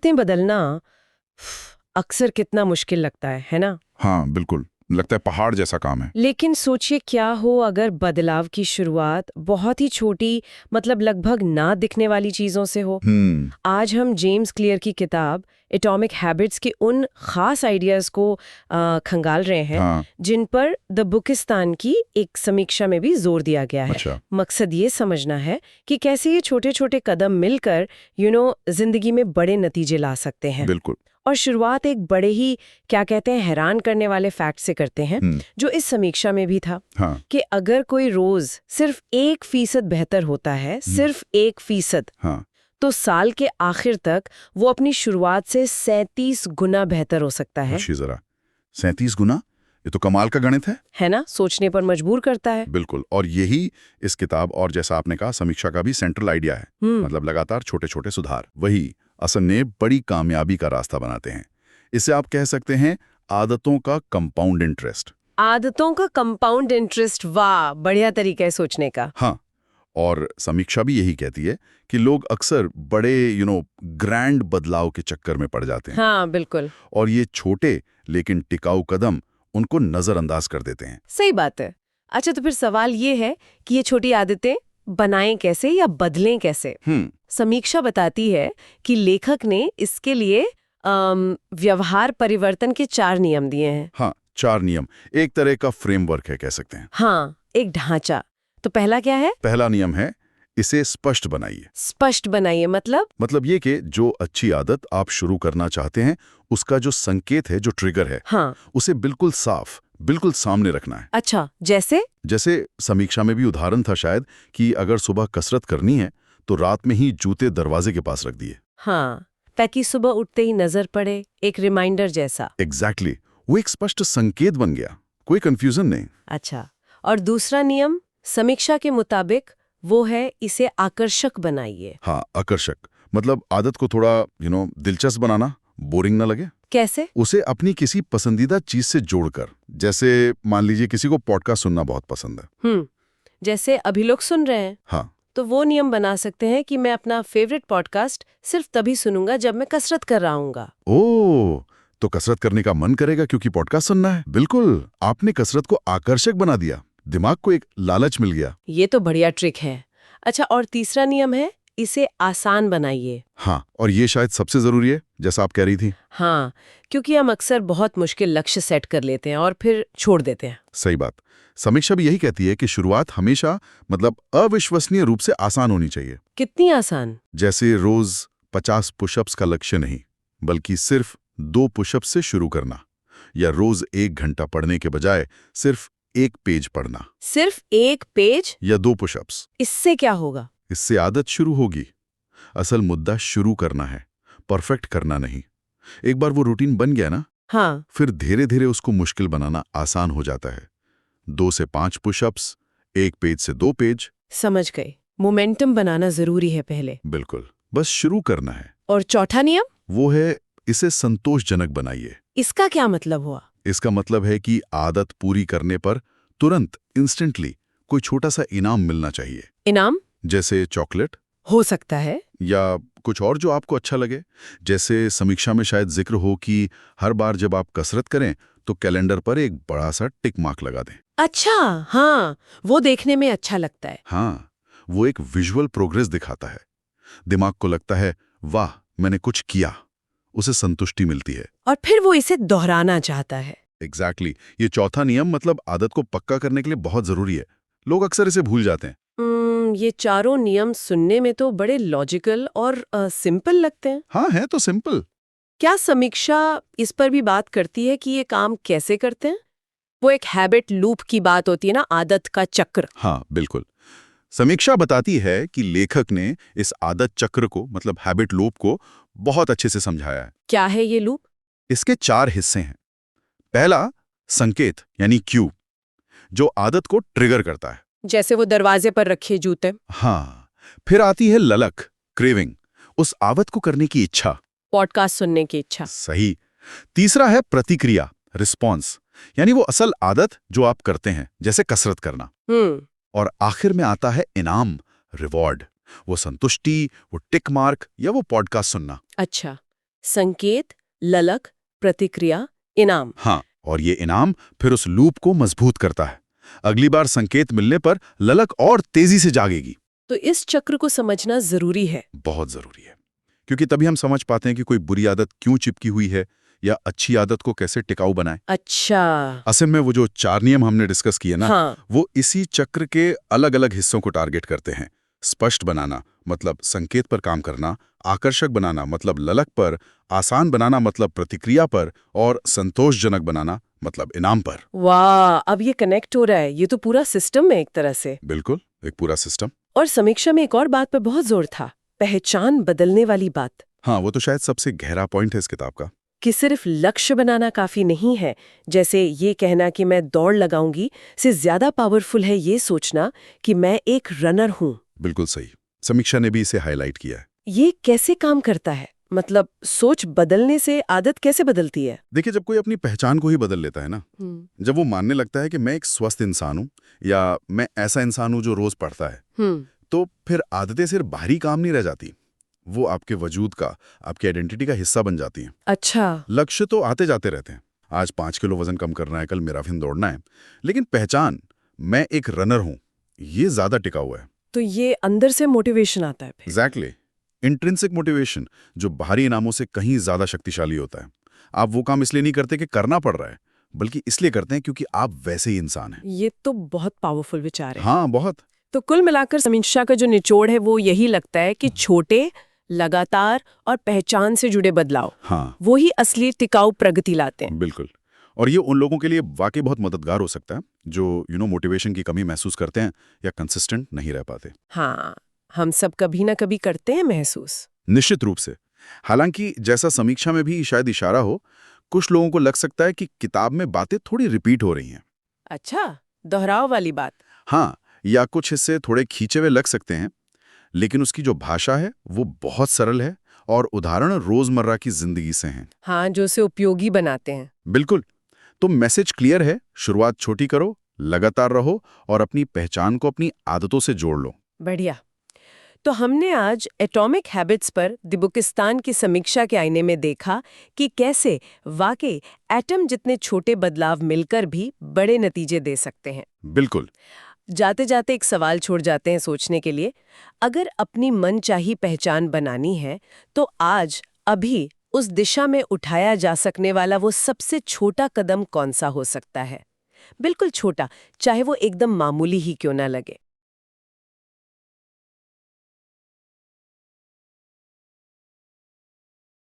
आदतें बदलना अक्सर कितना मुश्किल लगता है ना? हाँ बिल्कुल, लगता है पहाड़ जैसा काम है। लेकिन सोचिए क्या हो अगर बदलाव की शुरुआत बहुत ही छोटी, मतलब लगभग ना दिखने वाली चीजों से हो। आज हम जेम्स क्लियर की किताब एटॉमिक हैबिट्स के उन खास आइडियाज को खंगाल रहे हैं हाँ। जिन पर द बुकिस्तान की एक समीक्षा में भी जोर दिया गया है। अच्छा। मकसद ये समझना है कि कैसे ये छोटे छोटे कदम मिलकर जिंदगी में बड़े नतीजे ला सकते हैं। बिल्कुल। और शुरुआत एक बड़े ही क्या कहते हैं हैरान करने वाले फैक्ट से करते हैं जो इस समीक्षा में भी था। हाँ। कि अगर कोई रोज सिर्फ 1% बेहतर होता है, सिर्फ 1%, हाँ। तो साल के आखिर तक वो अपनी शुरुआत से 37 गुना बेहतर हो सकता है। अच्छी जरा 37 गुना, ये तो कमाल का गणित है ना? सोचने पर मजबूर करता है। बिल्कुल। और यही इस किताब और जैसा आपने कहा समीक्षा का भी सेंट्रल आइडिया है। मतलब लगातार छोटे छोटे सुधार वही असल में बड़ी कामयाबी का रास्ता बनाते हैं। इसे आप कह सकते हैं आदतों का कंपाउंड इंटरेस्ट। आदतों का कंपाउंड इंटरेस्ट, वाह बढ़िया तरीका है सोचने का। हाँ, और समीक्षा भी यही कहती है कि लोग अक्सर बड़े ग्रैंड बदलाव के चक्कर में पड़ जाते हैं। हाँ बिल्कुल। और ये छोटे लेकिन टिकाऊ कदम उनको नजरअंदाज कर देते हैं। सही बात है। अच्छा, तो फिर सवाल ये है कि ये छोटी आदतें बनाएं कैसे या बदलें कैसे? समीक्षा बताती है कि लेखक ने इसके लिए व्यवहार परिवर्तन के 4 नियम दिए हैं। हाँ, 4 नियम, एक तरह का फ्रेमवर्क है कह सकते हैं। हाँ, एक ढांचा। तो पहला क्या है? पहला नियम है इसे स्पष्ट बनाइए। स्पष्ट बनाइए मतलब ये कि जो अच्छी आदत आप शुरू करना चाहते हैं उसका जो संकेत है, जो ट्रिगर है, हाँ, उसे बिल्कुल साफ, बिल्कुल सामने रखना है। अच्छा, जैसे समीक्षा में भी उदाहरण था शायद कि अगर सुबह कसरत करनी है तो रात में ही जूते दरवाजे के पास रख दिए। हाँ, ताकि सुबह उठते ही नजर पड़े, एक रिमाइंडर जैसा। एग्जैक्टली, वो एक स्पष्ट संकेत बन गया, कोई कंफ्यूजन नहीं। अच्छा, और दूसरा नियम समीक्षा के मुताबिक वो है इसे आकर्षक बनाइए। हाँ, आकर्षक मतलब आदत को थोड़ा दिलचस्प बनाना, बोरिंग ना लगे। कैसे? उसे अपनी किसी पसंदीदा चीज से जोड़कर, जैसे मान लीजिए किसी को पॉडकास्ट सुनना बहुत पसंद है। जैसे अभी लोग सुन रहे हैं। हाँ, तो वो नियम बना सकते हैं कि मैं अपना फेवरेट पॉडकास्ट सिर्फ तभी सुनूंगा जब मैं कसरत कर रहा हूँगा। ओह, तो कसरत करने का मन करेगा क्योंकि पॉडकास्ट सुनना है। बिल्कुल, आपने कसरत को आकर्षक बना दिया, दिमाग को एक लालच मिल गया। ये तो बढ़िया ट्रिक है। अच्छा, और तीसरा नियम है इसे आसान बनाइए। हाँ, और ये शायद सबसे जरूरी है, जैसा आप कह रही थी। हाँ, क्योंकि हम अक्सर बहुत मुश्किल लक्ष्य सेट कर लेते हैं और फिर छोड़ देते हैं। सही बात। समीक्षा भी यही कहती है कि शुरुआत हमेशा अविश्वसनीय रूप से आसान होनी चाहिए। कितनी आसान? जैसे रोज 50 पुशअप्स का लक्ष्य नहीं, बल्कि सिर्फ 2 पुशअप्स से शुरू करना, या रोज 1 घंटा पढ़ने के बजाय सिर्फ 1 पेज पढ़ना। सिर्फ 1 पेज या 2 पुशअप्स। इससे क्या होगा? इससे आदत शुरू होगी। असल मुद्दा शुरू करना है, परफेक्ट करना नहीं। एक बार वो रूटीन बन गया ना, हाँ, फिर धीरे धीरे उसको मुश्किल बनाना आसान हो जाता है। 2 से 5 पुशअप्स, 1 पेज से 2 पेज। समझ गई। मोमेंटम बनाना जरूरी है पहले। बिल्कुल, बस शुरू करना है। और चौथा नियम? वो है इसे संतोषजनक बनाइए। इसका क्या मतलब हुआ? इसका मतलब है कि आदत पूरी करने पर तुरंत, इंस्टेंटली कोई छोटा सा इनाम मिलना चाहिए। इनाम? जैसे चॉकलेट हो सकता है। या कुछ और जो आपको अच्छा लगे। जैसे समीक्षा में शायद जिक्र हो कि हर बार जब आप कसरत करें तो कैलेंडर पर एक बड़ा सा टिक मार्क लगा दें। अच्छा, हाँ, वो देखने में अच्छा लगता है। हाँ, वो एक विजुअल प्रोग्रेस दिखाता है। दिमाग को लगता है वाह मैंने कुछ किया, उसे संतुष्टि मिलती है। और फिर वो इसे दोहराना चाहता है। एग्जैक्टली, ये चौथा नियम आदत को पक्का करने के लिए बहुत जरूरी है। लोग अक्सर इसे भूल जाते हैं। ये चारों नियम सुनने में तो बड़े लॉजिकल और सिंपल लगते हैं। हाँ, है तो सिंपल। क्या समीक्षा इस पर भी बात करती है कि ये काम कैसे करते हैं? वो एक हैबिट लूप की बात होती है ना, आदत का चक्र। हाँ बिल्कुल। समीक्षा बताती है कि लेखक ने इस आदत चक्र को हैबिट लूप को बहुत अच्छे से समझाया है। क्या है ये लूप? इसके 4 हिस्से हैं। पहला, संकेत यानी क्यू, जो आदत को ट्रिगर करता है। जैसे वो दरवाजे पर रखे जूते। हाँ, फिर आती है ललक, क्रेविंग, उस आदत को करने की इच्छा। पॉडकास्ट सुनने की इच्छा। सही। तीसरा है प्रतिक्रिया, रिस्पॉन्स, यानी वो असल आदत जो आप करते हैं, जैसे कसरत करना। और आखिर में आता है इनाम, रिवॉर्ड, वो संतुष्टि, वो टिक मार्क या वो पॉडकास्ट सुनना। अच्छा, संकेत, ललक, प्रतिक्रिया, इनाम। हाँ, और ये इनाम फिर उस लूप को मजबूत करता है। अगली बार संकेत मिलने पर ललक और तेजी से जागेगी। तो इस चक्र को समझना जरूरी है। बहुत जरूरी है, क्योंकि तभी हम समझ पाते हैं कि कोई बुरी आदत क्यों चिपकी हुई है या अच्छी आदत को कैसे टिकाऊ बनाए। अच्छा। असल में वो जो 4 नियम हमने डिस्कस किए ना, हाँ। वो इसी चक्र के अलग अलग हिस्सों को टारगेट करते हैं। स्पष्ट बनाना मतलब संकेत पर काम करना, आकर्षक बनाना मतलब ललक पर, आसान बनाना मतलब प्रतिक्रिया पर, और संतोषजनक बनाना मतलब इनाम पर। वाह, अब ये कनेक्ट हो रहा है। ये तो पूरा सिस्टम है एक तरह से। बिल्कुल, एक पूरा सिस्टम। और समीक्षा में एक और बात पर बहुत जोर था, पहचान बदलने वाली बात। हाँ, वो तो शायद सबसे गहरा पॉइंट है इस किताब का। कि सिर्फ लक्ष्य बनाना काफी नहीं है। जैसे ये कहना कि मैं दौड़ लगाऊंगी से ज्यादा पावरफुल है ये सोचना कि मैं एक रनर हूं। बिल्कुल सही। समीक्षा ने भी इसे हाईलाइट किया है। ये कैसे काम करता है? मतलब सोच बदलने से आदत कैसे बदलती है? देखिए, जब कोई अपनी पहचान को ही बदल लेता है ना, जब वो मानने लगता है कि मैं एक स्वस्थ इंसान हूँ या मैं ऐसा इंसान हूँ जो रोज पढ़ता है, तो फिर आदतें सिर्फ बाहरी काम नहीं रह जाती, वो आपके वजूद का, आपकी आइडेंटिटी का हिस्सा बन जाती हैं। अच्छा। लक्ष्य तो आते जाते रहते हैं। आज 5 किलो वजन कम करना है, कल मैराथन दौड़ना है, लेकिन पहचान, मैं एक रनर हूँ, ये ज्यादा टिका हुआ है। तो ये अंदर से मोटिवेशन आता है फिर। एग्जैक्टली। इंट्रिंसिक मोटिवेशन, जो बाहरी इनामों से कहीं ज्यादा शक्तिशाली होता है। आप वो काम इसलिए नहीं करते कि करना पड़ रहा है, बल्कि इसलिए करते हैं क्योंकि आप वैसे ही इंसान हैं। ये तो बहुत पावरफुल विचार है। हाँ, बहुत। तो कुल मिलाकर समीक्षा का जो निचोड़ है वो यही लगता है कि छोटे, लगातार और पहचान से जुड़े बदलाव, हाँ, वो ही असली टिकाऊ प्रगति लाते हैं। बिल्कुल। और ये उन लोगों के लिए वाकई बहुत मददगार हो सकता है जो मोटिवेशन की कमी महसूस करते हैं या कंसिस्टेंट नहीं रह पाते। हाँ, हम सब कभी ना कभी करते हैं महसूस। निश्चित रूप से। हालांकि जैसा समीक्षा में भी शायद इशारा हो, कुछ लोगों को लग सकता है कि किताब में बातें थोड़ी रिपीट हो रही हैं। अच्छा, दोहराव वाली बात। हाँ, या कुछ हिस्से थोड़े खींचे हुए लग सकते हैं, लेकिन उसकी जो भाषा है वो बहुत सरल है और उदाहरण रोजमर्रा की जिंदगी से हैं। हाँ, जो उसे उपयोगी बनाते हैं। बिल्कुल। तो मैसेज क्लियर है, शुरुआत छोटी करो, लगातार रहो और अपनी पहचान को अपनी आदतों से जोड़ लो। बढ़िया। तो हमने आज एटॉमिक हैबिट्स पर दिबुकिस्तान की समीक्षा के आईने में देखा कि कैसे वाकई एटम जितने छोटे बदलाव मिलकर भी बड़े नतीजे दे सकते हैं। बिल्कुल। जाते जाते एक सवाल छोड़ जाते हैं सोचने के लिए। अगर अपनी मनचाही पहचान बनानी है तो आज अभी उस दिशा में उठाया जा सकने वाला वो सबसे छोटा कदम कौन सा हो सकता है? बिल्कुल छोटा, चाहे वो एकदम मामूली ही क्यों ना लगे।